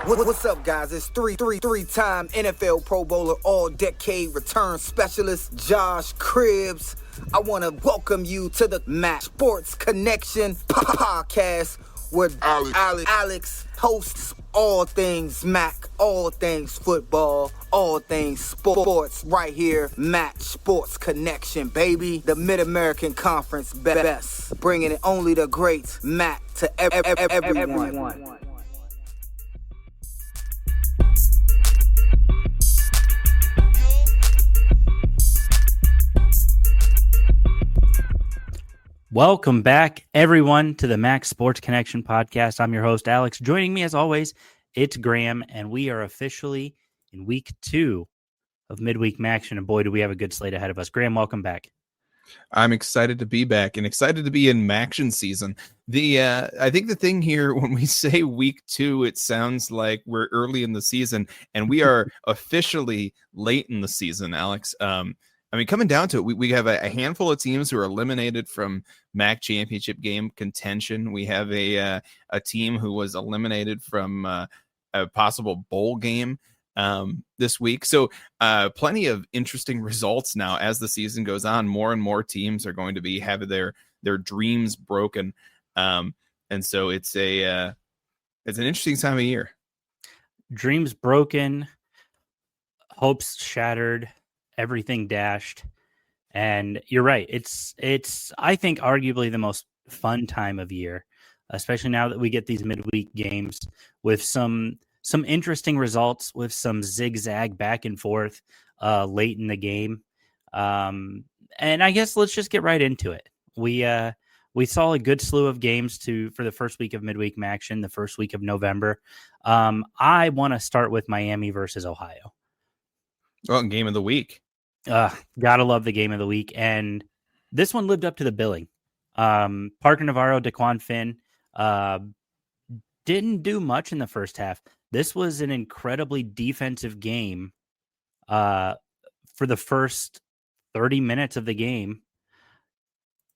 What's up, guys? It's three-time NFL Pro Bowler, all-decade return specialist, Josh Cribbs. I want to welcome you to the MSC Sports Connection podcast, where Alex hosts all things MAC, all things football, all things sports, right here, MSC Sports Connection, baby. The Mid-American Conference best, bringing it only the great MAC to everyone. Welcome back, everyone, to the MSC Sports Connection podcast. I'm your host, Alex. Joining me, as always, it's Graham, and we are officially in week 2 of midweek MACtion, and boy, do we have a good slate ahead of us. Graham, welcome back. I'm excited to be back and excited to be in MACtion season. I think the thing here, when we say week 2, it sounds like we're early in the season, and we are officially late in the season, Alex. Coming down to it, we have a handful of teams who are eliminated from MAC championship game contention. We have a team who was eliminated from a possible bowl game this week. So plenty of interesting results now as the season goes on. More and more teams are going to be having their dreams broken. And so it's an interesting time of year. Dreams broken, hopes shattered, everything dashed. And you're right. It's I think arguably the most fun time of year, especially now that we get these midweek games with some interesting results, with some zigzag back and forth late in the game. And I guess let's just get right into it. We saw a good slew of games for the first week of midweek MACtion, the first week of November. I want to start with Miami versus Ohio. Well, game of the week. Gotta love the game of the week. And this one lived up to the billing. Parker Navarro, Daquan Finn didn't do much in the first half. This was an incredibly defensive game for the first 30 minutes of the game.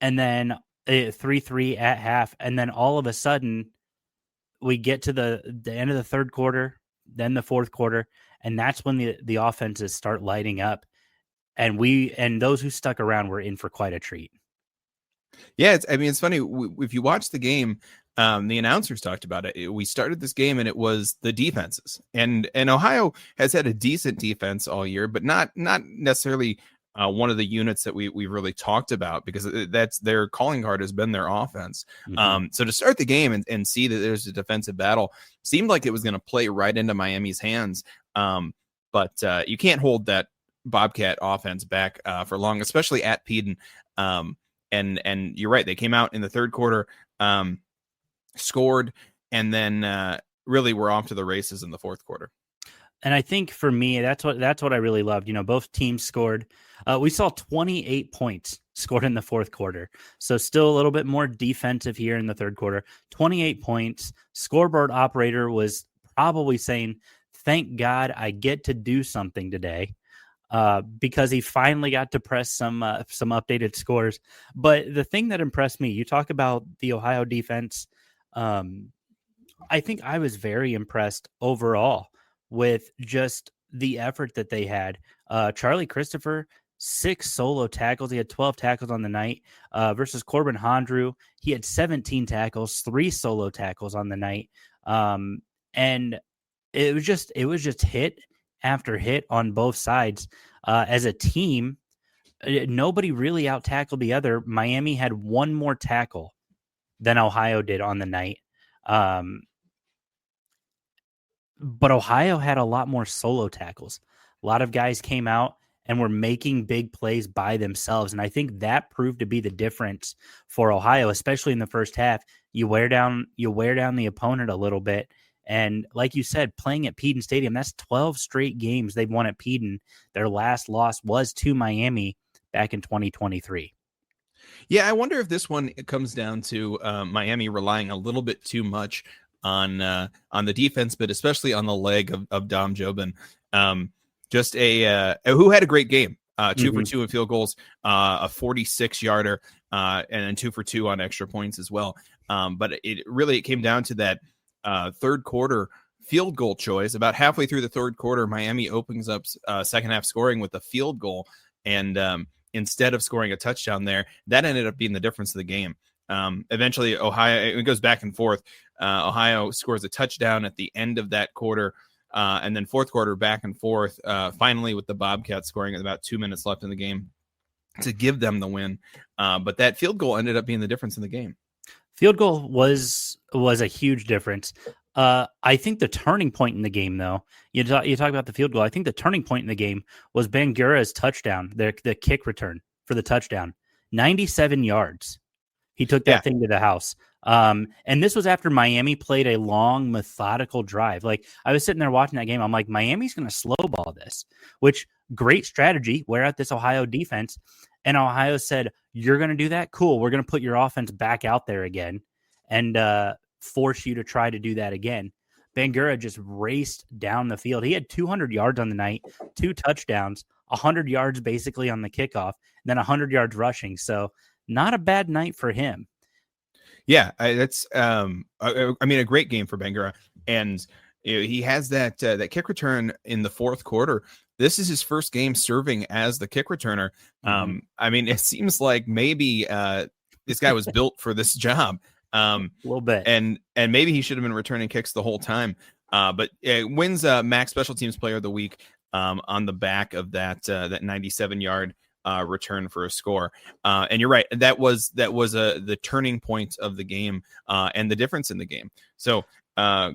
And then 3-3 at half. And then all of a sudden, we get to the end of the third quarter, then the fourth quarter, and that's when the offenses start lighting up. And those who stuck around were in for quite a treat. Yeah, it's funny. If you watch the game, the announcers talked about it. We started this game, and it was the defenses. And Ohio has had a decent defense all year, but not necessarily one of the units that we really talked about, because that's their calling card has been their offense. Mm-hmm. So to start the game and see that there's a defensive battle seemed like it was going to play right into Miami's hands. But you can't hold that Bobcat offense back for long, especially at Peden. And you're right. They came out in the third quarter, scored, and then really were off to the races in the fourth quarter. And I think for me, that's what I really loved. Both teams scored. We saw 28 points scored in the fourth quarter. So still a little bit more defensive here in the third quarter. 28 points. Scoreboard operator was probably saying, thank God I get to do something today. Because he finally got to press some updated scores. But the thing that impressed me, you talk about the Ohio defense. I think I was very impressed overall with just the effort that they had. Charlie Christopher, 6 solo tackles. He had 12 tackles on the night versus Corbin Hondrew. He had 17 tackles, 3 solo tackles on the night. And it was just hit after hit on both sides. As a team, nobody really out-tackled the other. Miami had 1 more tackle than Ohio did on the night. But Ohio had a lot more solo tackles. A lot of guys came out and were making big plays by themselves. And I think that proved to be the difference for Ohio, especially in the first half. You wear down the opponent a little bit. And like you said, playing at Peden Stadium, that's 12 straight games they've won at Peden. Their last loss was to Miami back in 2023. Yeah, I wonder if this one comes down to Miami relying a little bit too much on the defense, but especially on the leg of Dom Jobin. Who had a great game. 2 for 2 in field goals, a 46-yarder, and then 2 for 2 on extra points as well. But it came down to that third quarter field goal choice. About halfway through the third quarter, Miami opens up second half scoring with a field goal. And instead of scoring a touchdown there, that ended up being the difference of the game. Eventually, Ohio, it goes back and forth. Ohio scores a touchdown at the end of that quarter. And then fourth quarter, back and forth, finally with the Bobcats scoring at about 2 minutes left in the game to give them the win. But that field goal ended up being the difference in the game. Field goal was a huge difference. I think the turning point in the game, though, you talk about the field goal. I think the turning point in the game was Bangura's touchdown, the kick return for the touchdown, 97 yards. He took that thing to the house. And this was after Miami played a long, methodical drive. Like, I was sitting there watching that game. I'm like, Miami's going to slow ball this, which great strategy. Wear out this Ohio defense. And Ohio said, you're going to do that? Cool. We're going to put your offense back out there again and force you to try to do that again. Bangura just raced down the field. He had 200 yards on the night, 2 touchdowns, 100 yards basically on the kickoff, and then 100 yards rushing. So not a bad night for him. Yeah, that's a great game for Bangura. And he has that kick return in the fourth quarter. This is his first game serving as the kick returner. It seems like maybe this guy was built for this job. A little bit. And maybe he should have been returning kicks the whole time. But it wins MAC Special Teams Player of the Week on the back of that 97-yard return for a score. And you're right. That was the turning point of the game and the difference in the game. So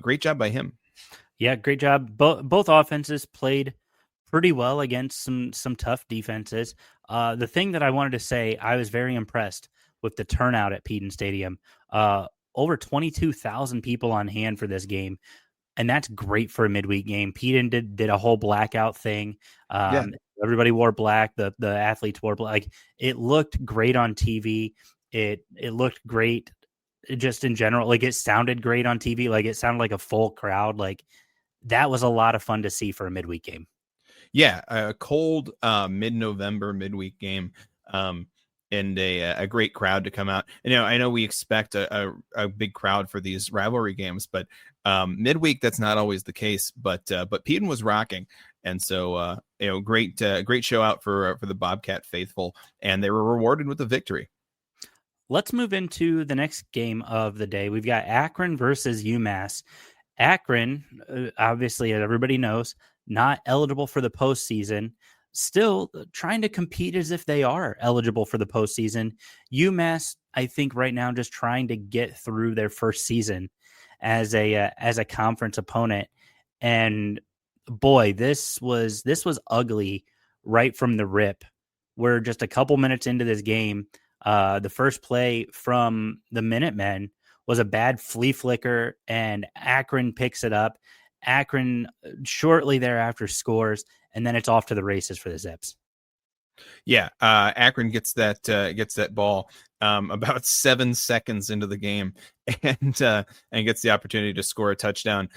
great job by him. Yeah, great job. Both offenses played pretty well against some tough defenses. The thing that I wanted to say, I was very impressed with the turnout at Peden Stadium. Over 22,000 people on hand for this game. And that's great for a midweek game. Peden did a whole blackout thing. Everybody wore black. The athletes wore black. Like, it looked great on TV. It looked great just in general. Like, it sounded great on TV. Like, it sounded like a full crowd. Like, that was a lot of fun to see for a midweek game. Yeah, a cold mid-November midweek game. And a great crowd to come out. I know we expect a big crowd for these rivalry games, but midweek that's not always the case. But Peden was rocking, and so great show out for the Bobcat faithful, and they were rewarded with a victory. Let's move into the next game of the day. We've got Akron versus UMass. Akron, obviously, as everybody knows, not eligible for the postseason. Still trying to compete as if they are eligible for the postseason. UMass, I think right now, just trying to get through their first season as a conference opponent. And boy, this was ugly right from the rip. We're just a couple minutes into this game. The first play from the Minutemen was a bad flea flicker, and Akron picks it up. Akron shortly thereafter scores, and then it's off to the races for the Zips. Yeah, Akron gets that ball about 7 seconds into the game, and gets the opportunity to score a touchdown.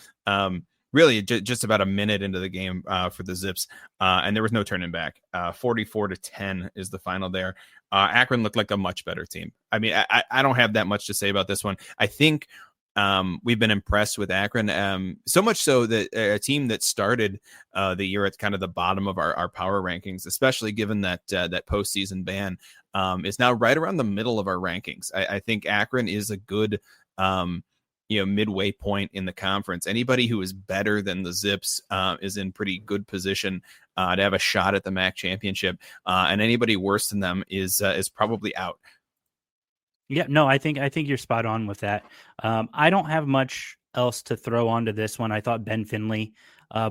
Really, just about a minute into the game for the Zips, and there was no turning back. 44-10 is the final there. Akron looked like a much better team. I mean, I don't have that much to say about this one. I think we've been impressed with Akron, so much so that a team that started the year at kind of the bottom of our power rankings, especially given that postseason ban, is now right around the middle of our rankings. I think Akron is a good midway point in the conference. Anybody who is better than the Zips is in pretty good position to have a shot at the MAC championship, and anybody worse than them is probably out. Yeah, no, I think you're spot on with that. I don't have much else to throw onto this one. I thought Ben Finley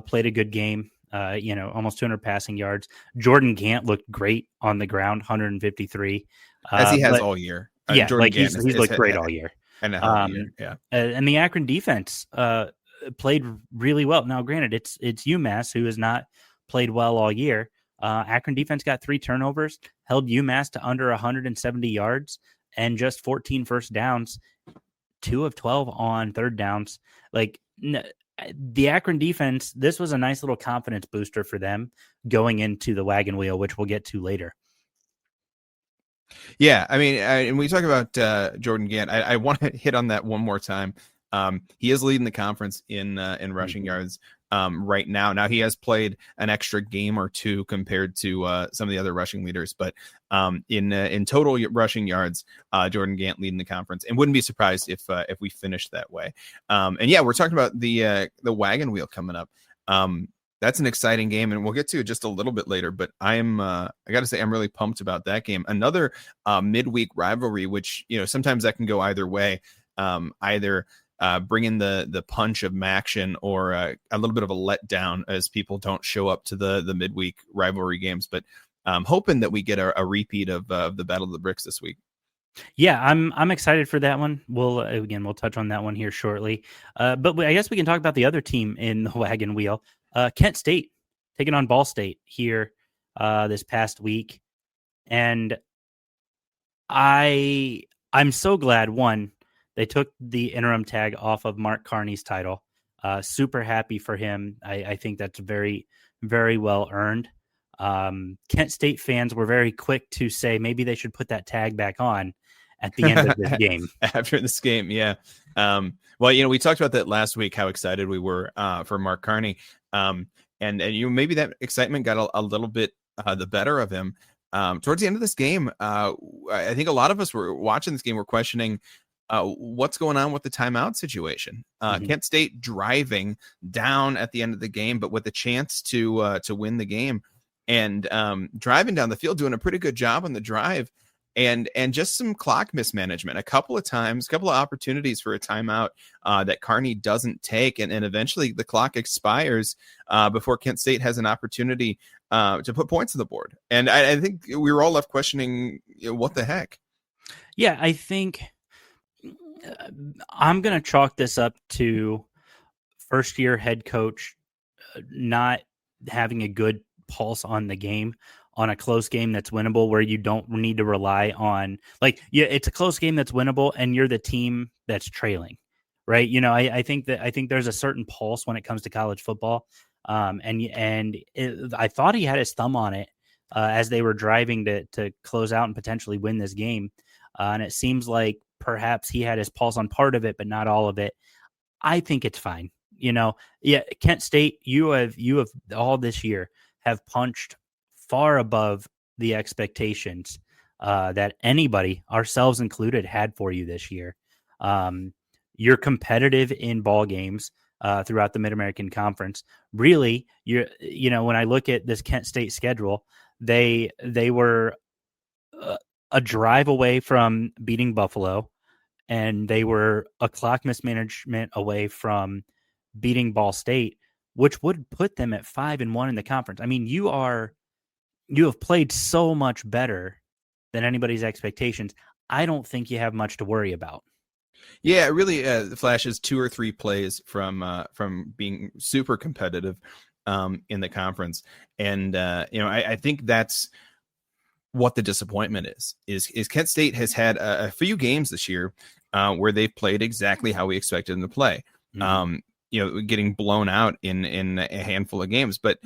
played a good game. Almost 200 passing yards. Jordan Gant looked great on the ground, 153, as he has all year. Jordan Gant he's looked great all year. And the Akron defense played really well. Now, granted, it's UMass who has not played well all year. Akron defense got 3 turnovers, held UMass to under 170 yards. And just 14 first downs, 2 of 12 on third downs. Like, the Akron defense, this was a nice little confidence booster for them going into the wagon wheel, which we'll get to later. Yeah, I mean, and we talk about Jordan Gant. I want to hit on that one more time He is leading the conference in rushing yards right now. Now he has played an extra game or two compared to some of the other rushing leaders, but in total rushing yards, Jordan Gant leading the conference, and wouldn't be surprised if we finished that way. And yeah, we're talking about the Wagon Wheel coming up. That's an exciting game, and we'll get to it just a little bit later. But I got to say, I'm really pumped about that game. Another midweek rivalry, which sometimes that can go either way. Either bringing the punch of action or a little bit of a letdown as people don't show up to the midweek rivalry games. But I'm hoping that we get a repeat of the Battle of the Bricks this week. Yeah, I'm excited for that one. We'll touch on that one here shortly. But I guess we can talk about the other team in the Wagon Wheel. Kent State taking on Ball State here this past week. And I'm so glad, one, they took the interim tag off of Mark Carney's title. Super happy for him. I think that's very, very well earned. Kent State fans were very quick to say maybe they should put that tag back on at the end of this game. After this game, yeah. Well, we talked about that last week, how excited we were for Mark Carney. And maybe that excitement got a little bit the better of him. Towards the end of this game, I think a lot of us were watching this game, were questioning what's going on with the timeout situation. Kent State driving down at the end of the game, but with a chance to win the game, and driving down the field, doing a pretty good job on the drive, and just some clock mismanagement. A couple of opportunities for a timeout that Carney doesn't take, and eventually the clock expires before Kent State has an opportunity to put points on the board. And I think we were all left questioning, what the heck? Yeah, I think I'm going to chalk this up to first-year head coach not having a good pulse on the game, on a close game that's winnable, where you don't need to rely on, it's a close game that's winnable and you're the team that's trailing, right? I think there's a certain pulse when it comes to college football. I thought he had his thumb on it as they were driving to close out and potentially win this game. And it seems like perhaps he had his pulse on part of it, but not all of it. I think it's fine. Kent State, you have all this year have punched far above the expectations that anybody, ourselves included, had for you this year. You're competitive in ball games throughout the Mid-American Conference. Really, when I look at this Kent State schedule, they were a drive away from beating Buffalo, and they were a clock mismanagement away from beating Ball State, which would put them at 5-1 in the conference. I mean, you have played so much better than anybody's expectations. I don't think you have much to worry about. Yeah, really, the Flash is 2 or 3 plays from being super competitive in the conference, and I think that's what the disappointment is Kent State has had a few games this year where they've played exactly how we expected them to play. Getting blown out in a handful of games, but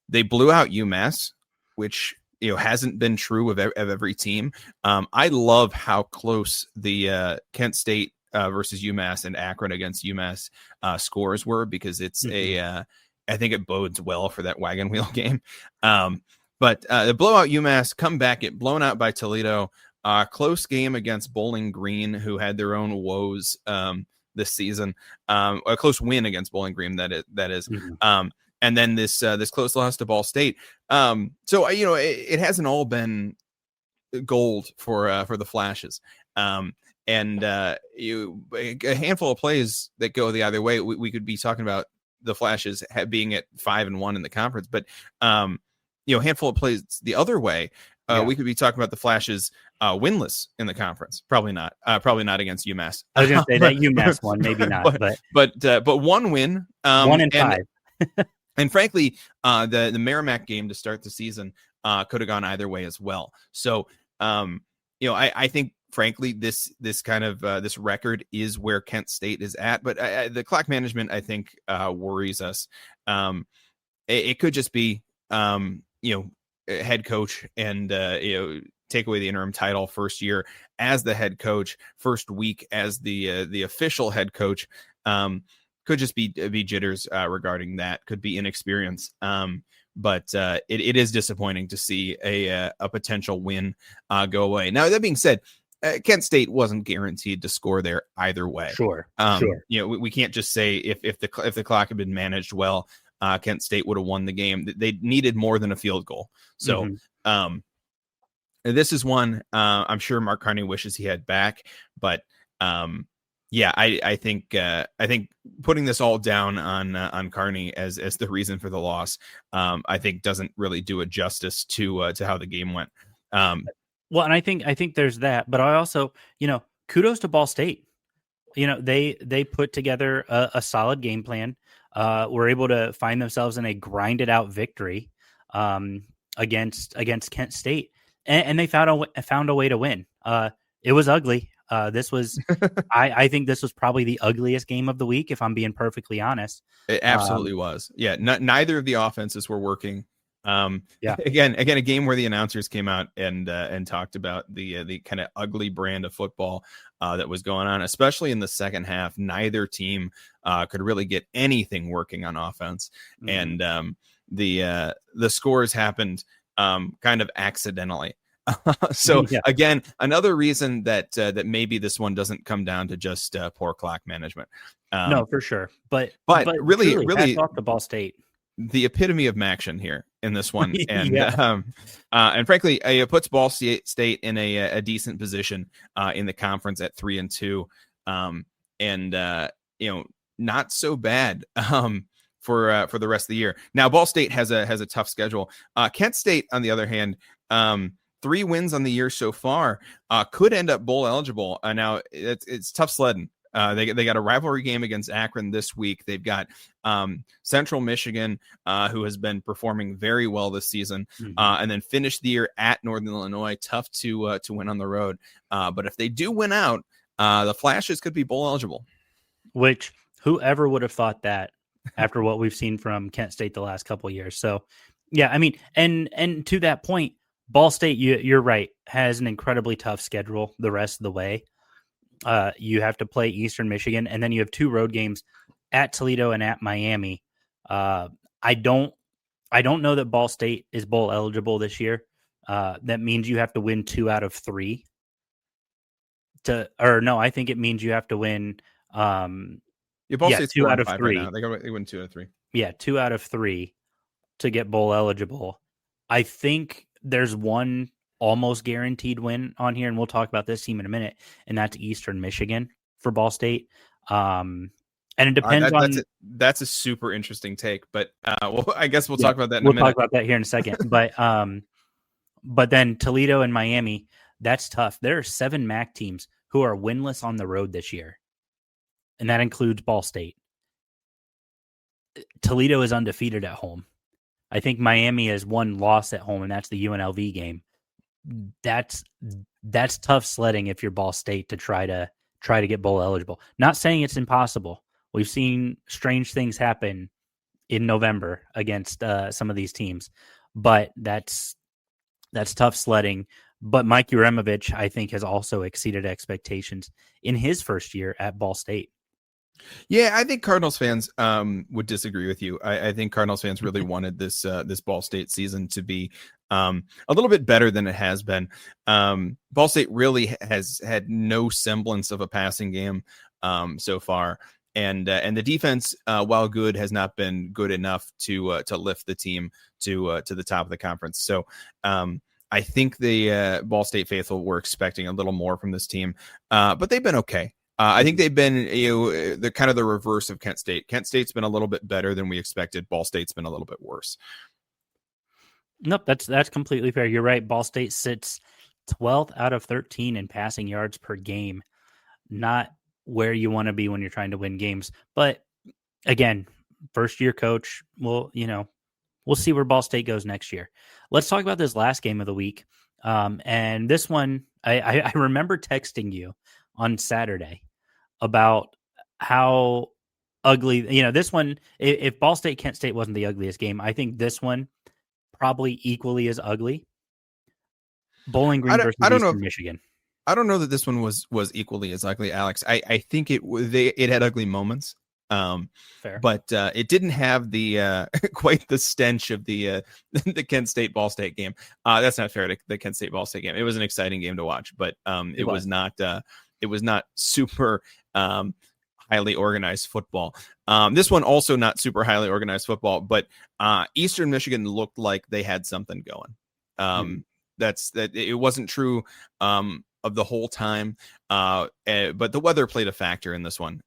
they blew out UMass, which hasn't been true of every team. I love how close the Kent State versus UMass and Akron against UMass scores were, because it's I think it bodes well for that Wagon Wheel game. But the blowout UMass, come back, get blown out by Toledo. Close game against Bowling Green, who had their own woes this season. A close win against Bowling Green, that is. And then this close loss to Ball State. So it hasn't all been gold for the Flashes. A handful of plays that go the other way. We could be talking about the Flashes being at 5-1 in the conference, but a handful of plays the other way. We could be talking about the Flashes winless in the conference. Probably not against UMass. I was going to say that UMass one, maybe not, but one win, 1-5. And frankly, the Merrimack game to start the season could have gone either way as well. So, I think, frankly, this kind of this record is where Kent State is at. But the clock management, I think, worries us. It could just be, head coach and take away the interim title, first year as the head coach, first week as the official head coach. Could just be jitters regarding that. Could be inexperience. But it is disappointing to see a potential win go away. Now, that being said, Kent State wasn't guaranteed to score there either way. Sure. We can't just say if the clock had been managed well, Kent State would have won the game. They needed more than a field goal. So this is one I'm sure Mark Carney wishes he had back, but I think putting this all down on Carney as the reason for the loss, I think doesn't really do it justice to how the game went. Well, and I think there's that, but I also, kudos to Ball State. They put together a solid game plan. Were able to find themselves in a grinded out victory against Kent State, and they found a way to win. It was ugly. This was, I think this was probably the ugliest game of the week, if I'm being perfectly honest. It absolutely was. Yeah. Neither of the offenses were working. Again, a game where the announcers came out and talked about the kind of ugly brand of football that was going on, especially in the second half. Neither team could really get anything working on offense. And the scores happened kind of accidentally. Again, another reason that maybe this one doesn't come down to just poor clock management. No, for sure. But really, hats off to Ball State. The epitome of Maction here in this one. And and frankly, it puts Ball State in a decent position in the conference at 3-2. Not so bad for the rest of the year. Now, Ball State has a tough schedule. Kent State, on the other hand, 3 wins on the year so far, could end up bowl eligible. Now it's tough sledding. They got a rivalry game against Akron this week. They've got Central Michigan, who has been performing very well this season, and then finish the year at Northern Illinois. Tough to win on the road. But if they do win out, the Flashes could be bowl eligible. Which whoever would have thought that after what we've seen from Kent State the last couple of years. So, yeah, I mean, and to that point, Ball State, you're right, has an incredibly tough schedule the rest of the way. You have to play Eastern Michigan, and then you have 2 road games at Toledo and at Miami. I don't know that Ball State is bowl eligible this year. That means you have to win 2 out of 3. I think it means you have to win. Ball State's 2 out of 3. Right, they win 2 out of 3. Yeah, 2 out of 3 to get bowl eligible. I think there's one almost guaranteed win on here, and we'll talk about this team in a minute, and that's Eastern Michigan for Ball State. And it depends on... That's a super interesting take, but I guess we'll talk about that in a minute. We'll talk about that here in a second. But then Toledo and Miami, that's tough. There are 7 MAC teams who are winless on the road this year, and that includes Ball State. Toledo is undefeated at home. I think Miami has 1 loss at home, and that's the UNLV game. That's tough sledding if you're Ball State to try to get bowl eligible. Not saying it's impossible. We've seen strange things happen in November against some of these teams, but that's tough sledding. But Mike Uremovich, I think, has also exceeded expectations in his first year at Ball State. Yeah, I think Cardinals fans would disagree with you. I think Cardinals fans really wanted this Ball State season to be a little bit better than it has been. Ball State really has had no semblance of a passing game so far, and the defense, while good, has not been good enough to lift the team to the top of the conference. So I think the Ball State faithful were expecting a little more from this team, but they've been okay. I think they've been the kind of the reverse of Kent State. Kent State's been a little bit better than we expected. Ball State's been a little bit worse. Nope, that's completely fair. You're right. Ball State sits 12th out of 13 in passing yards per game. Not where you want to be when you're trying to win games. But again, first year coach, we'll see where Ball State goes next year. Let's talk about this last game of the week. And this one, I remember texting you on Saturday about how ugly, this one, if Ball State Kent State wasn't the ugliest game, I think this one probably equally as ugly. Bowling Green versus I don't know. Eastern Michigan. I don't know that this one was equally as ugly, Alex. I think it had ugly moments. Fair. But it didn't have the quite the stench of the the Kent State Ball State game. That's not fair to the Kent State Ball State game. It was an exciting game to watch, but it was not super highly organized football. This one also not super highly organized football, but Eastern Michigan looked like they had something going. That it wasn't true of the whole time, but the weather played a factor in this one.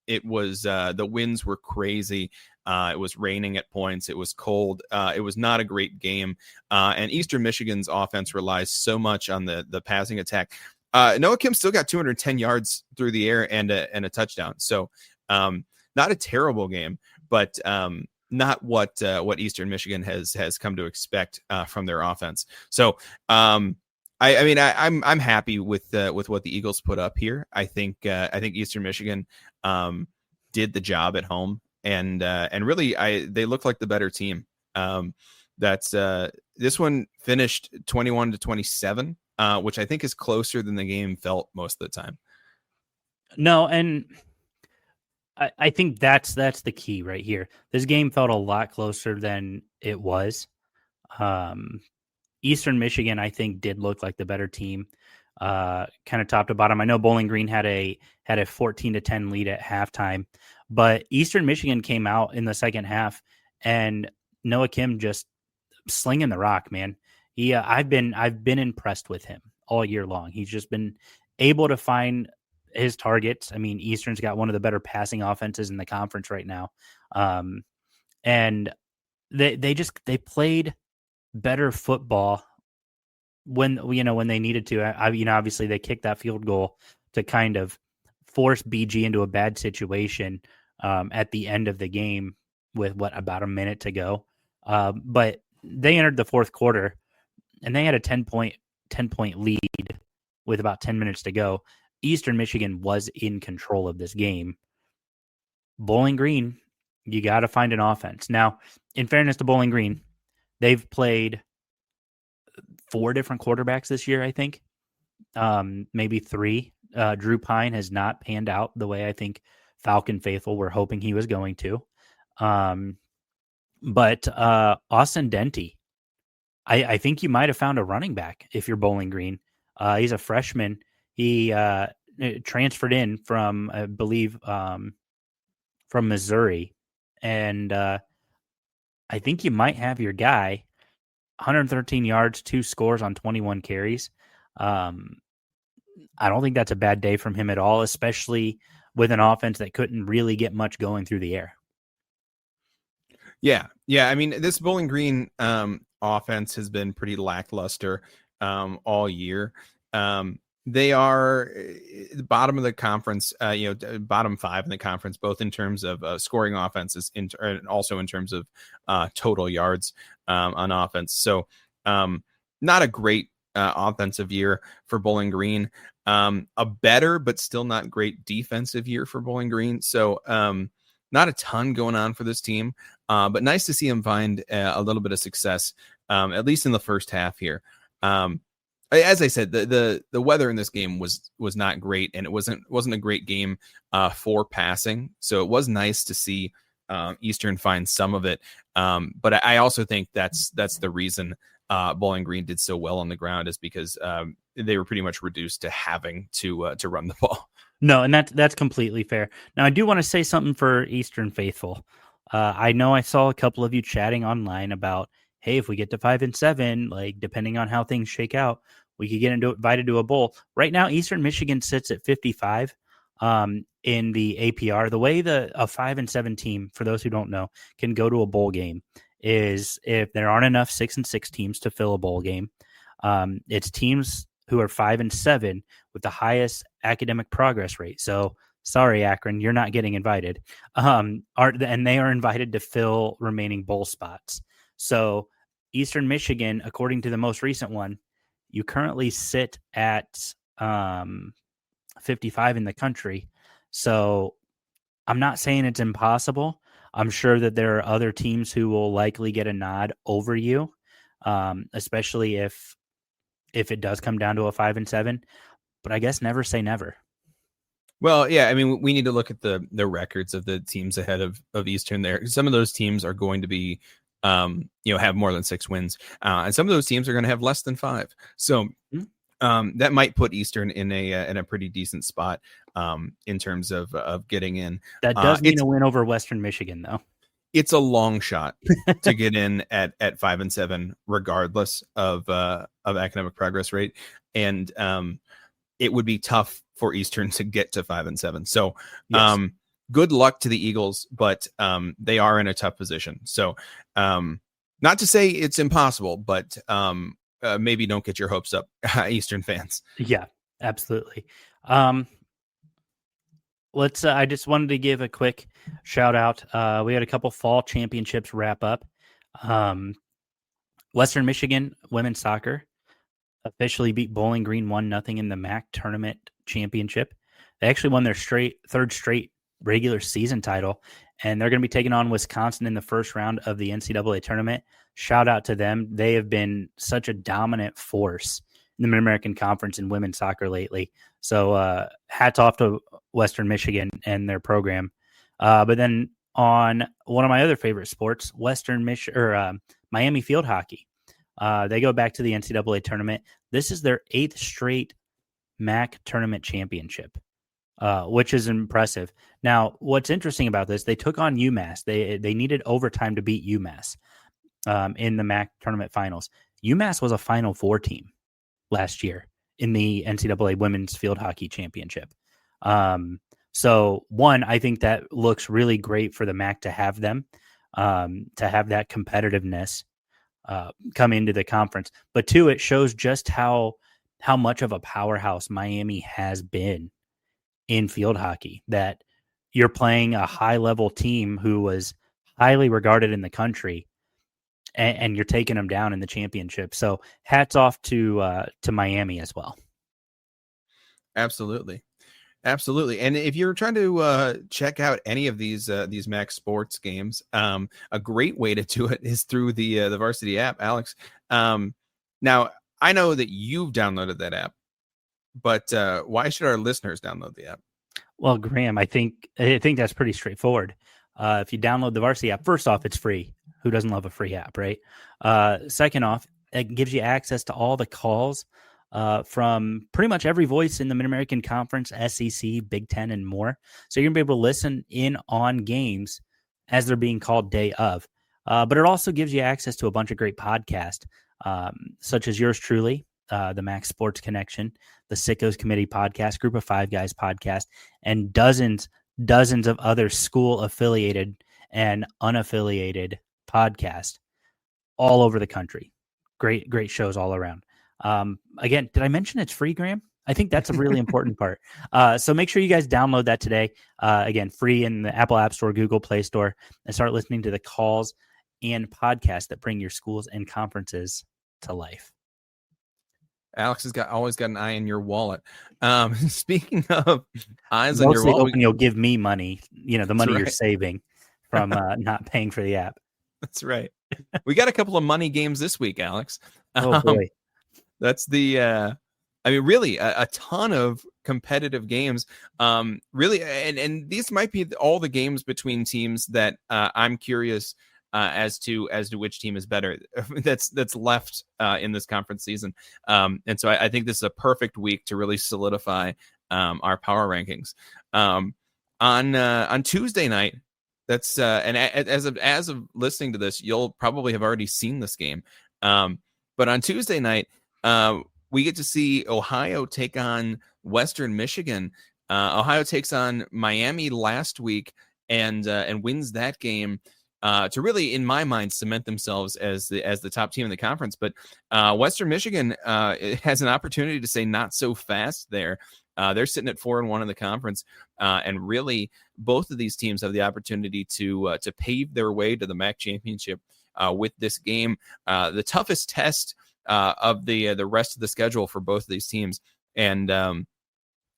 It was the winds were crazy. It was raining at points. It was cold. It was not a great game. And Eastern Michigan's offense relies so much on the passing attack. Noah Kim still got 210 yards through the air and a touchdown. So not a terrible game, but not what Eastern Michigan has come to expect from their offense. So I'm happy with what the Eagles put up here. I think Eastern Michigan did the job at home, and really they look like the better team. This one finished 21-27, which I think is closer than the game felt most of the time. No, and I think that's the key right here. This game felt a lot closer than it was. Eastern Michigan, I think, did look like the better team, kind of top to bottom. I know Bowling Green had a 14-10 lead at halftime, but Eastern Michigan came out in the second half, and Noah Kim just slinging the rock, man. I've been impressed with him all year long. He's just been able to find his targets. I mean, Eastern's got one of the better passing offenses in the conference right now, and they played better football when they needed to. Obviously they kicked that field goal to kind of force BG into a bad situation at the end of the game with about a minute to go. But they entered the fourth quarter and they had a 10-point lead with about 10 minutes to go. Eastern Michigan was in control of this game. Bowling Green, you got to find an offense. Now, in fairness to Bowling Green, they've played 4 different quarterbacks this year, I think. Maybe 3. Drew Pine has not panned out the way I think Falcon faithful were hoping he was going to. But Austin Denty, I think you might have found a running back if you're Bowling Green. He's a freshman. He transferred in from, I believe, from Missouri. And I think you might have your guy. 113 yards, 2 scores on 21 carries. I don't think that's a bad day from him at all, especially with an offense that couldn't really get much going through the air. Yeah. I mean, this Bowling Green offense has been pretty lackluster all year. They are the bottom of the conference, bottom 5 in the conference, both in terms of scoring offenses and also in terms of total yards on offense. So not a great offensive year for Bowling Green. A better, but still not great defensive year for Bowling Green. So not a ton going on for this team, but nice to see them find a little bit of success, at least in the first half here. As I said, the weather in this game was not great, and it wasn't a great game for passing. So it was nice to see Eastern find some of it. But I also think that's the reason Bowling Green did so well on the ground, is because they were pretty much reduced to having to run the ball. No, and that's completely fair. Now, I do want to say something for Eastern faithful. I know I saw a couple of you chatting online about, hey, if we get to 5-7, like depending on how things shake out, we could get invited to a bowl. Right now, Eastern Michigan sits at 55 in the APR. The way a 5-7 team, for those who don't know, can go to a bowl game is if there aren't enough 6-6 teams to fill a bowl game. It's teams who are 5-7 with the highest academic progress rate. So sorry, Akron, you're not getting invited. And they are invited to fill remaining bowl spots. So Eastern Michigan, according to the most recent one, you currently sit at 55 in the country. So I'm not saying it's impossible. I'm sure that there are other teams who will likely get a nod over you, especially if if it does come down to a 5-7, but I guess never say never. Well, yeah, I mean, we need to look at the records of the teams ahead of Eastern there. Some of those teams are going to be, have more than 6 wins. And some of those teams are going to have less than 5. So that might put Eastern in a pretty decent spot in terms of getting in. That does mean a win over Western Michigan, though. It's a long shot to get in at 5-7, regardless of academic progress rate. And it would be tough for Eastern to get to 5-7. So Yes. Good luck to the Eagles, but they are in a tough position. So not to say it's impossible, but maybe don't get your hopes up, Eastern fans. Yeah, absolutely. I just wanted to give a quick shout out. We had a couple fall championships wrap up. Western Michigan women's soccer officially beat Bowling Green 1-0 in the MAC tournament championship. They actually won their third straight regular season title, and they're going to be taking on Wisconsin in the first round of the NCAA tournament. Shout out to them. They have been such a dominant force in the Mid-American Conference in women's soccer lately. So hats off to Western Michigan and their program. But then on one of my other favorite sports, Miami field hockey. They go back to the NCAA tournament. This is their 8th straight MAC tournament championship, which is impressive. Now, what's interesting about this, they took on UMass. They needed overtime to beat UMass in the MAC tournament finals. UMass was a Final Four team last year in the NCAA Women's Field Hockey Championship. So, one, I think that looks really great for the MAC to have them, to have that competitiveness come into the conference. But two, it shows just how much of a powerhouse Miami has been in field hockey, that you're playing a high-level team who was highly regarded in the country, and you're taking them down in the championship. So hats off to Miami as well. Absolutely. And if you're trying to check out any of these MAC sports games, a great way to do it is through the Varsity app, Alex. Now, I know that you've downloaded that app, but why should our listeners download the app? Well, Graham, I think that's pretty straightforward. If you download the Varsity app, first off, it's free. Who doesn't love a free app, right? Second off, it gives you access to all the calls from pretty much every voice in the Mid-American Conference, SEC, Big Ten, and more. So you're going to be able to listen in on games as they're being called day of. But it also gives you access to a bunch of great podcasts, such as yours truly, the MAC Sports Connection, the Sickos Committee podcast, Group of Five Guys podcast, and dozens of other school-affiliated and unaffiliated podcasts all over the country. Great shows all around. Again, did I mention it's free, Graham? I think that's a really important part. So make sure you guys download that today. Again, free in the Apple App Store, Google Play Store, and start listening to the calls and podcasts that bring your schools and conferences to life. Alex has always got an eye in your wallet. Speaking of eyes Mostly on your wallet, hoping you'll give me money, the money right. you're saving from not paying for the app. That's right. We got a couple of money games this week, Alex. Oh boy. That's really a ton of competitive games. Really, and these might be all the games between teams that I'm curious as to which team is better that's left in this conference season. And so I think this is a perfect week to really solidify our power rankings. On Tuesday night, that's and as of listening to this, you'll probably have already seen this game. But on Tuesday night, we get to see Ohio take on Western Michigan. Ohio takes on Miami last week and wins that game to really, in my mind, cement themselves as the top team in the conference. But Western Michigan has an opportunity to say not so fast there. They're sitting at 4-1 in the conference, and really both of these teams have the opportunity to pave their way to the MAC championship with this game. The toughest test of the rest of the schedule for both of these teams, and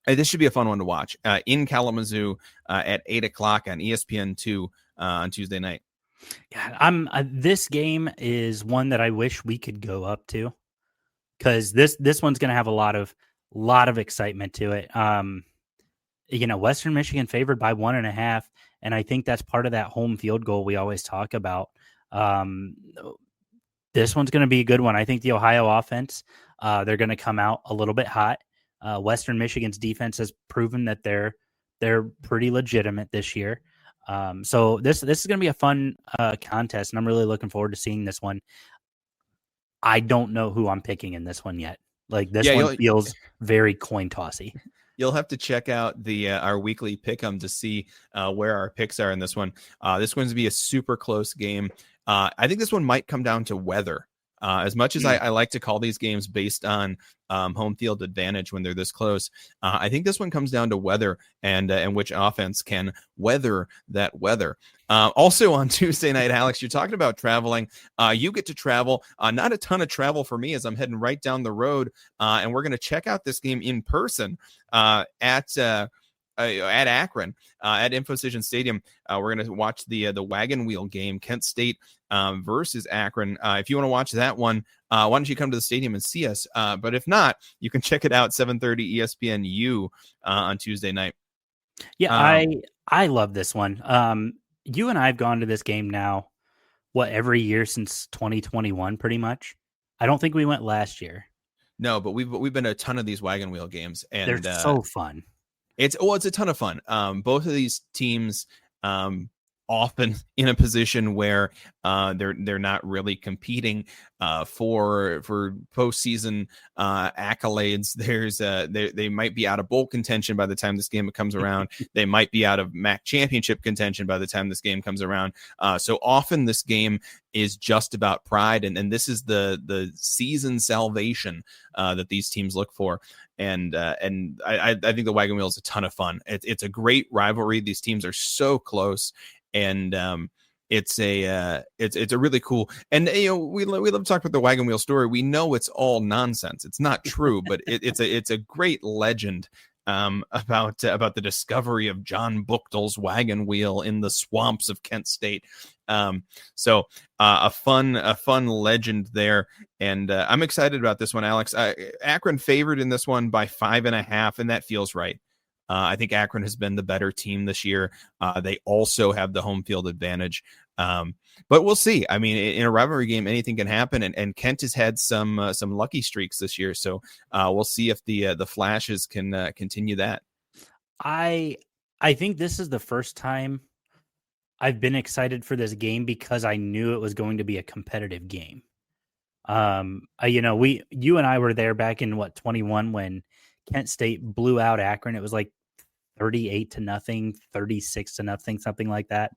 this should be a fun one to watch in Kalamazoo at 8:00 on ESPN2 on Tuesday night. Yeah, this game is one that I wish we could go up to. because this one's going to have a lot of excitement to it. Western Michigan favored by 1.5, and I think that's part of that home field goal we always talk about. This one's going to be a good one. I think the Ohio offense, they're going to come out a little bit hot. Western Michigan's defense has proven that they're pretty legitimate this year. So this is going to be a fun contest, and I'm really looking forward to seeing this one. I don't know who I'm picking in this one yet. Like this one feels very coin tossy. You'll have to check out the our weekly pick'em to see where our picks are in this one. This one's going to be a super close game. I think this one might come down to weather. As much as I like to call these games based on home field advantage when they're this close, I think this one comes down to weather and which offense can weather that weather. Also on Tuesday night, Alex, you're talking about traveling. You get to travel. Not a ton of travel for me as I'm heading right down the road, and we're going to check out this game in person at Akron at Infocision Stadium. We're going to watch the Wagon Wheel game, Kent State versus Akron. If you want to watch that one, why don't you come to the stadium and see us? But if not, you can check it out 7:30 ESPNU on Tuesday night. Yeah, I love this one. You and I have gone to this game now, every year since 2021, pretty much. I don't think we went last year. No, but we've been to a ton of these Wagon Wheel games, and they're so fun. It's a ton of fun. Both of these teams often in a position where they're not really competing for postseason accolades. They might be out of bowl contention by the time this game comes around. They might be out of MAC championship contention by the time this game comes around. So often this game is just about pride, and this is the season salvation that these teams look for. And I think the Wagon Wheel is a ton of fun. It's a great rivalry. These teams are so close, and it's a really cool. And we love to talk about the Wagon Wheel story. We know it's all nonsense. It's not true, but it's a great legend about the discovery of John Buchtel's Wagon Wheel in the swamps of Kent State. So a fun legend there, and I'm excited about this one, Alex. Akron favored in this one by 5.5, and that feels right. I think Akron has been the better team this year. They also have the home field advantage, but we'll see. I mean, in a rivalry game, anything can happen, and Kent has had some lucky streaks this year, so we'll see if the Flashes can continue that. I think this is the first time I've been excited for this game because I knew it was going to be a competitive game. You and I were there back in 21 when Kent State blew out Akron. It was like 38-0, 36-0, something like that.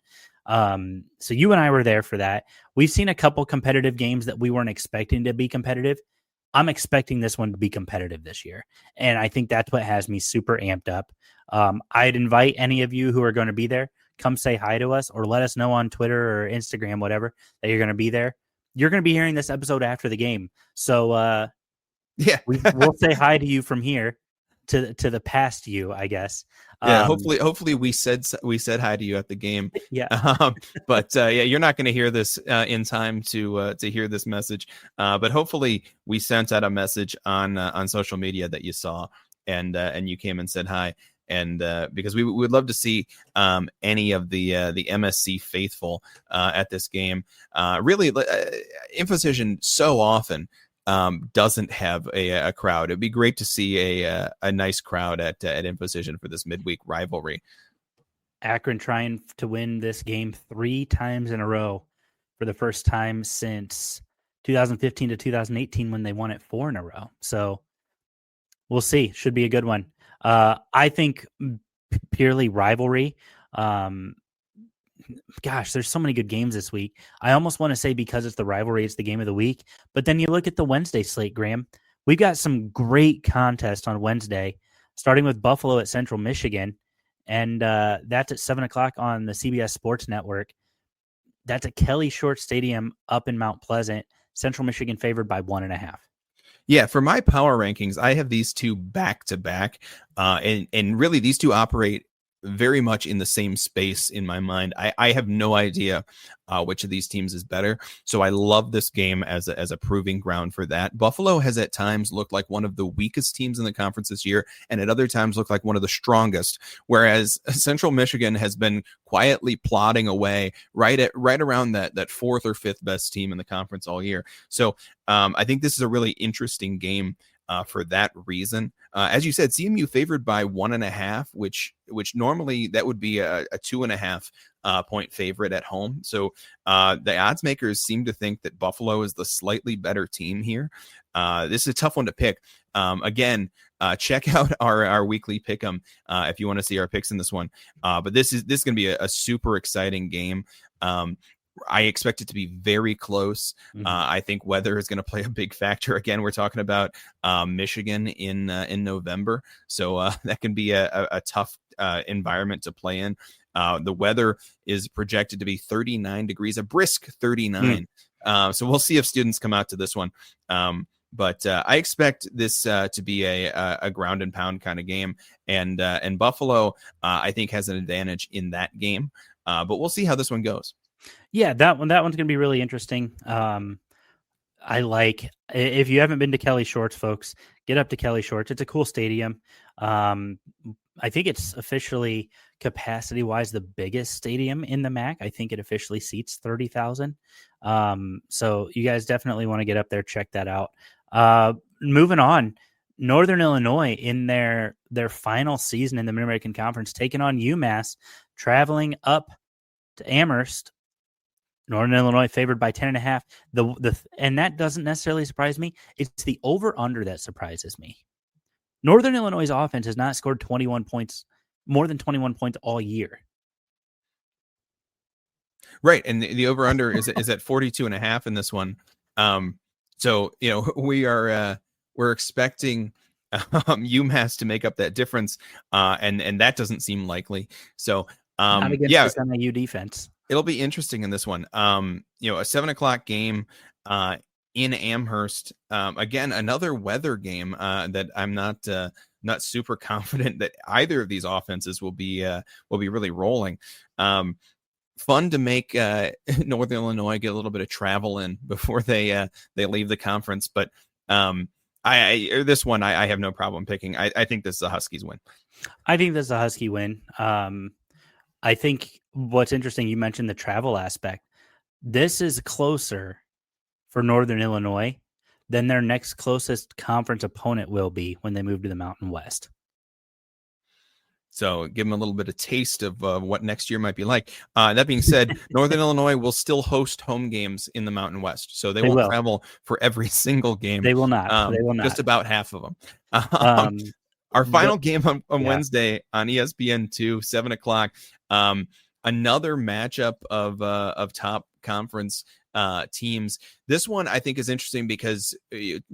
So you and I were there for that. We've seen a couple competitive games that we weren't expecting to be competitive. I'm expecting this one to be competitive this year, and I think that's what has me super amped up. I'd invite any of you who are going to be there, come say hi to us or let us know on Twitter or Instagram, whatever, that you're going to be there. You're going to be hearing this episode after the game. So yeah, we'll say hi to you from here to the past you, I guess. Yeah, hopefully we said hi to you at the game. Yeah. But you're not going to hear this in time to hear this message. But hopefully we sent out a message on social media that you saw, and you came and said hi. And because we would love to see any of the MSC faithful at this game. Really, Infocision so often doesn't have a crowd. It'd be great to see a nice crowd at Infocision for this midweek rivalry. Akron trying to win this game 3 times in a row for the first time since 2015 to 2018 when they won it 4 in a row. So we'll see. Should be a good one. I think purely rivalry. Gosh, there's so many good games this week. I almost want to say because it's the rivalry, it's the game of the week. But then you look at the Wednesday slate, Graham. We've got some great contests on Wednesday, starting with Buffalo at Central Michigan. And that's at 7 o'clock on the CBS Sports Network. That's at Kelly Short Stadium up in Mount Pleasant. Central Michigan favored by 1.5. Yeah, for my power rankings, I have these two back to back, and really these two operate very much in the same space in my mind. I have no idea which of these teams is better. So I love this game as a proving ground for that. Buffalo has at times looked like one of the weakest teams in the conference this year, and at other times looked like one of the strongest, whereas Central Michigan has been quietly plodding away right around that fourth or fifth best team in the conference all year. So I think this is a really interesting game for that reason. As you said, CMU favored by 1.5, which normally that would be a 2.5 point favorite at home. So the odds makers seem to think that Buffalo is the slightly better team here. This is a tough one to pick. Again, check out our weekly pick'em if you want to see our picks in this one. But this is going to be a super exciting game. I expect it to be very close. I think weather is going to play a big factor. Again, we're talking about Michigan in November, so that can be a tough environment to play in. The weather is projected to be 39 degrees, a brisk 39. So we'll see if students come out to this one. But I expect this to be a ground and pound kind of game, and Buffalo I think has an advantage in that game. But we'll see how this one goes. Yeah, that one's going to be really interesting. I like, if you haven't been to Kelly Shorts, folks, get up to Kelly Shorts. It's a cool stadium. I think it's officially capacity wise the biggest stadium in the MAC. I think it officially seats 30,000. So you guys definitely want to get up there, check that out. Moving on, Northern Illinois in their final season in the Mid-American Conference, taking on UMass, traveling up to Amherst. Northern Illinois favored by 10.5. And that doesn't necessarily surprise me. It's the over-under that surprises me. Northern Illinois' offense has not scored 21 points, more than 21 points all year. Right, and the over-under is at 42.5 in this one. So we're expecting UMass to make up that difference, and that doesn't seem likely. So not against the NIU defense. It'll be interesting in this one. A 7:00 game in Amherst. Again, another weather game that I'm not super confident that either of these offenses will be really rolling. Fun to make Northern Illinois get a little bit of travel in before they leave the conference, but this one I have no problem picking. I think this is a Huskies win. I think this is a Husky win. I think what's interesting, you mentioned the travel aspect. This is closer for Northern Illinois than their next closest conference opponent will be when they move to the Mountain West. So give them a little bit of taste of what next year might be like. That being said, Northern Illinois will still host home games in the Mountain West. So they won't travel for every single game. They will not. They will not. Just about half of them. Our final game on Wednesday on ESPN2, 7:00. Another matchup of top conference teams. This one I think is interesting because,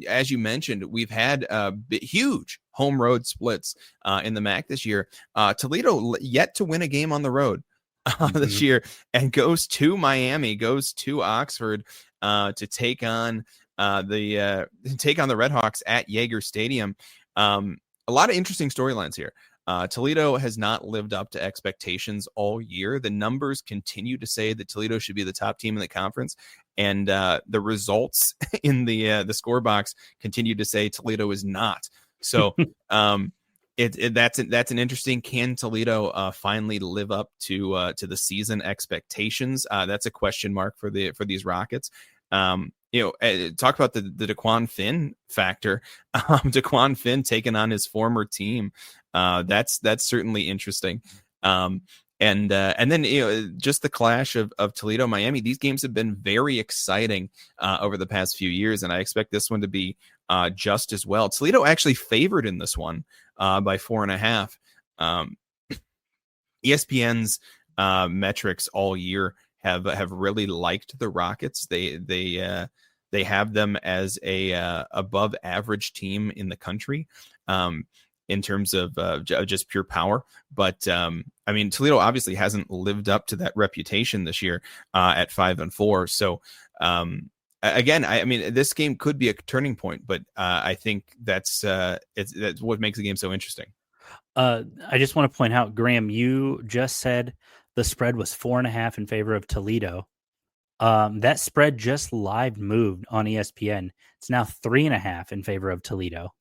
as you mentioned, we've had huge home road splits in the MAC this year. Toledo yet to win a game on the road this year, and goes to Miami, goes to Oxford to take on the Redhawks at Yager Stadium. A lot of interesting storylines here. Toledo has not lived up to expectations all year. The numbers continue to say that Toledo should be the top team in the conference, and the results in the score box continue to say Toledo is not. So that's an interesting. Can Toledo finally live up to the season expectations? That's a question mark for these Rockets. Talk about the DeQuan Finn factor. DeQuan Finn taking on his former team. That's certainly interesting. And then just the clash of Toledo, Miami. These games have been very exciting over the past few years, and I expect this one to be just as well. Toledo actually favored in this one by 4.5. ESPN's metrics all year have really liked the Rockets. They have them as a above average team in the country in terms of just pure power. But Toledo obviously hasn't lived up to that reputation this year at 5-4. So again, this game could be a turning point, but I think that's what makes the game so interesting. I just want to point out, Graham, you just said the spread was 4.5 in favor of Toledo. That spread just live moved on ESPN. It's now 3.5 in favor of Toledo.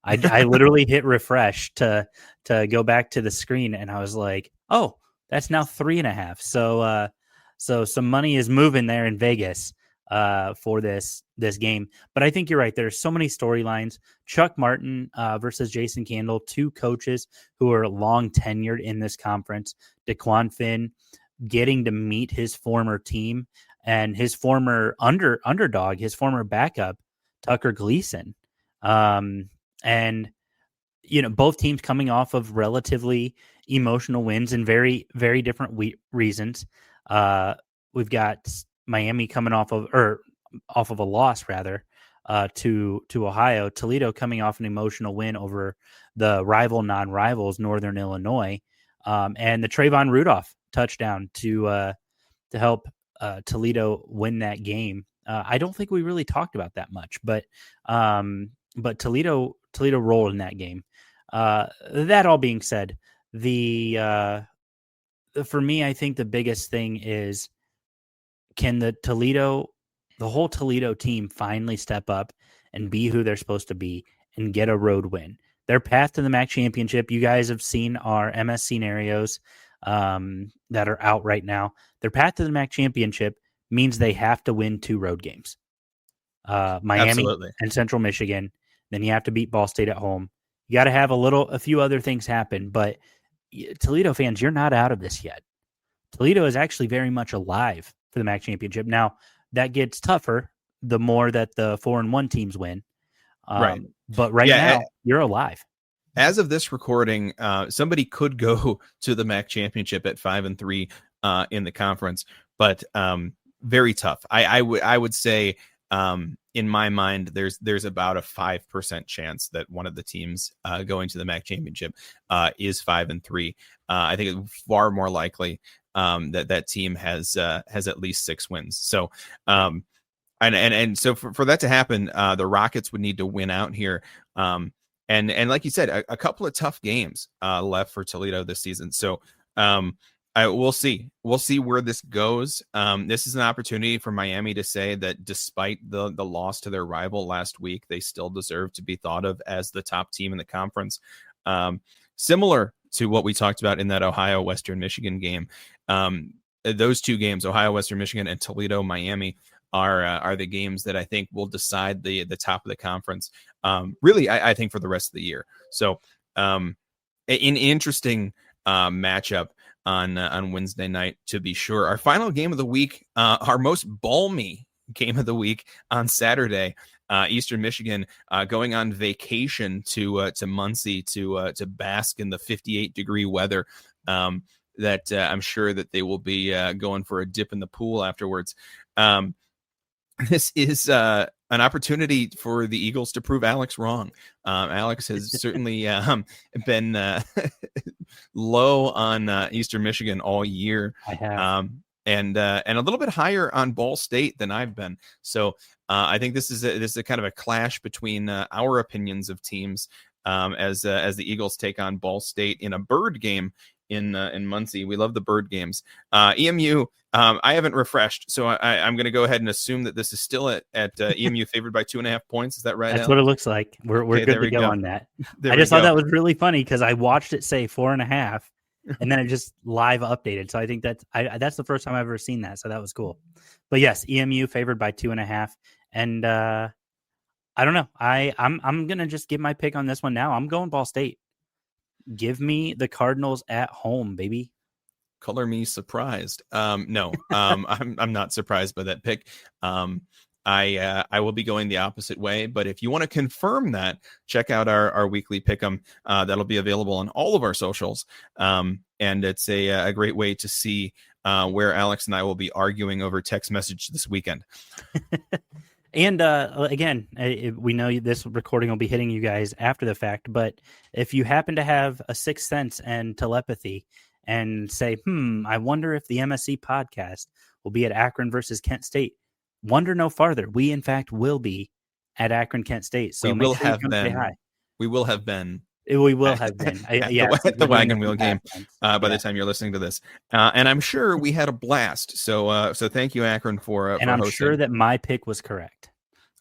I literally hit refresh to go back to the screen, and I was like, oh, that's now 3.5. So some money is moving there in Vegas for this game. But I think you're right. There's so many storylines. Chuck Martin versus Jason Candle, two coaches who are long tenured in this conference. DeQuan Finn getting to meet his former team and his former underdog, his former backup, Tucker Gleason. And, both teams coming off of relatively emotional wins and very, very different reasons. We've got Miami coming off of a loss rather, to Ohio. Toledo coming off an emotional win over the non-rivals, Northern Illinois, and the Trayvon Rudolph touchdown to help Toledo win that game. I don't think we really talked about that much, but Toledo rolled in that game. That all being said, for me, I think the biggest thing is, can the whole Toledo team finally step up and be who they're supposed to be and get a road win? Their path to the MAC championship, you guys have seen our MS scenarios that are out right now. Their path to the MAC championship means they have to win 2 road games. Miami Absolutely. And Central Michigan. Then you have to beat Ball State at home. You got to have a few other things happen, but Toledo fans, you're not out of this yet. Toledo is actually very much alive for the MAC championship. Now that gets tougher the more that the 4-1 teams win. Right. But now you're alive. As of this recording, somebody could go to the MAC championship at 5-3 in the conference, but very tough. I would say, in my mind, there's about a 5% chance that one of the teams going to the MAC championship is 5-3. I think it's far more likely that team has at least 6 wins. So, and so for that to happen, the Rockets would need to win out here. And like you said, a couple of tough games left for Toledo this season. So we'll see. We'll see where this goes. This is an opportunity for Miami to say that despite the loss to their rival last week, they still deserve to be thought of as the top team in the conference. Similar to what we talked about in that Ohio Western Michigan game. Those 2 games, Ohio Western Michigan and Toledo Miami, are the games that I think will decide the top of the conference. Really, I think for the rest of the year. So an interesting matchup on Wednesday night, to be sure. Our final game of the week, our most balmy game of the week on Saturday, Eastern Michigan going on vacation to Muncie to bask in the 58-degree weather. That I'm sure that they will be going for a dip in the pool afterwards. This is an opportunity for the Eagles to prove Alex wrong. Alex has certainly been low on Eastern Michigan all year. I have. And a little bit higher on Ball State than I've been. So I think this is a kind of a clash between our opinions of teams as the Eagles take on Ball State in a bird game in Muncie. We love the bird games. EMU, I haven't refreshed, so I'm going to go ahead and assume that this is still at EMU favored by 2.5 points. Is that right? That's Al? what it looks like. We're Okay, good to go on that. There I just we thought go. that was really funny because I watched it say 4.5, and then it just live updated. So I think that's the first time I've ever seen that. So that was cool. But yes, EMU favored by 2.5, and I don't know. I'm gonna just give my pick on this one now. I'm going Ball State. Give me the Cardinals at home, baby. Color me surprised. No, I'm not surprised by that pick. I will be going the opposite way, but if you want to confirm that, check out our weekly pick'em. That'll be available on all of our socials. And it's a great way to see where Alex and I will be arguing over text message this weekend. And again, we know this recording will be hitting you guys after the fact, but if you happen to have a sixth sense and telepathy and say, I wonder if the MSC podcast will be at Akron versus Kent State, wonder no farther. We, in fact, will be at Akron-Kent State. So we will have been. We will have been We will have been. At the Wagon Wheel game by Yeah. the time you're listening to this. And I'm sure we had a blast. So thank you, Akron, for And I'm hosting. sure that my pick was correct.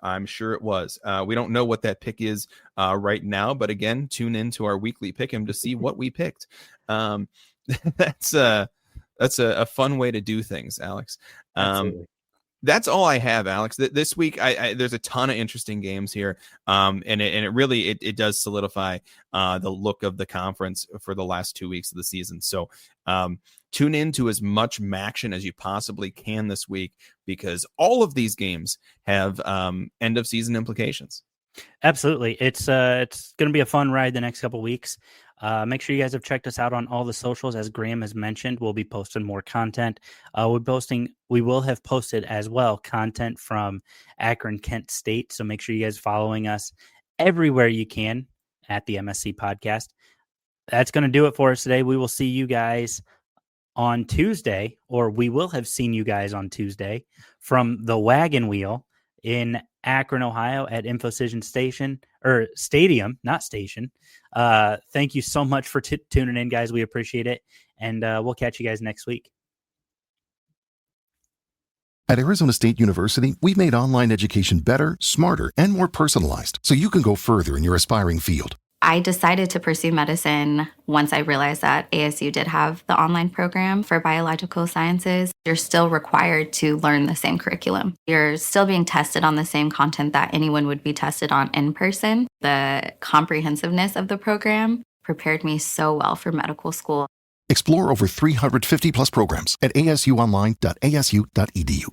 I'm sure it was. We don't know what that pick is right now, but again, tune in to our weekly pick'em to see what we picked. That's a fun way to do things, Alex. Absolutely. That's all I have, Alex. This week, there's a ton of interesting games here, and it really does solidify the look of the conference for the last 2 weeks of the season. So tune in to as much action as you possibly can this week, because all of these games have end of season implications. Absolutely. It's going to be a fun ride the next couple weeks. Make sure you guys have checked us out on all the socials. As Graham has mentioned, we'll be posting more content. We will have posted as well content from Akron-Kent State. So make sure you guys following us everywhere you can at the MSC Podcast. That's going to do it for us today. We will see you guys on Tuesday, or we will have seen you guys on Tuesday from the Wagon Wheel in Akron, Ohio at InfoCision Stadium, not station. Thank you so much for tuning in, guys. We appreciate it. And we'll catch you guys next week. At Arizona State University, we've made online education better, smarter, and more personalized so you can go further in your aspiring field. I decided to pursue medicine once I realized that ASU did have the online program for biological sciences. You're still required to learn the same curriculum. You're still being tested on the same content that anyone would be tested on in person. The comprehensiveness of the program prepared me so well for medical school. Explore over 350 plus programs at asuonline.asu.edu.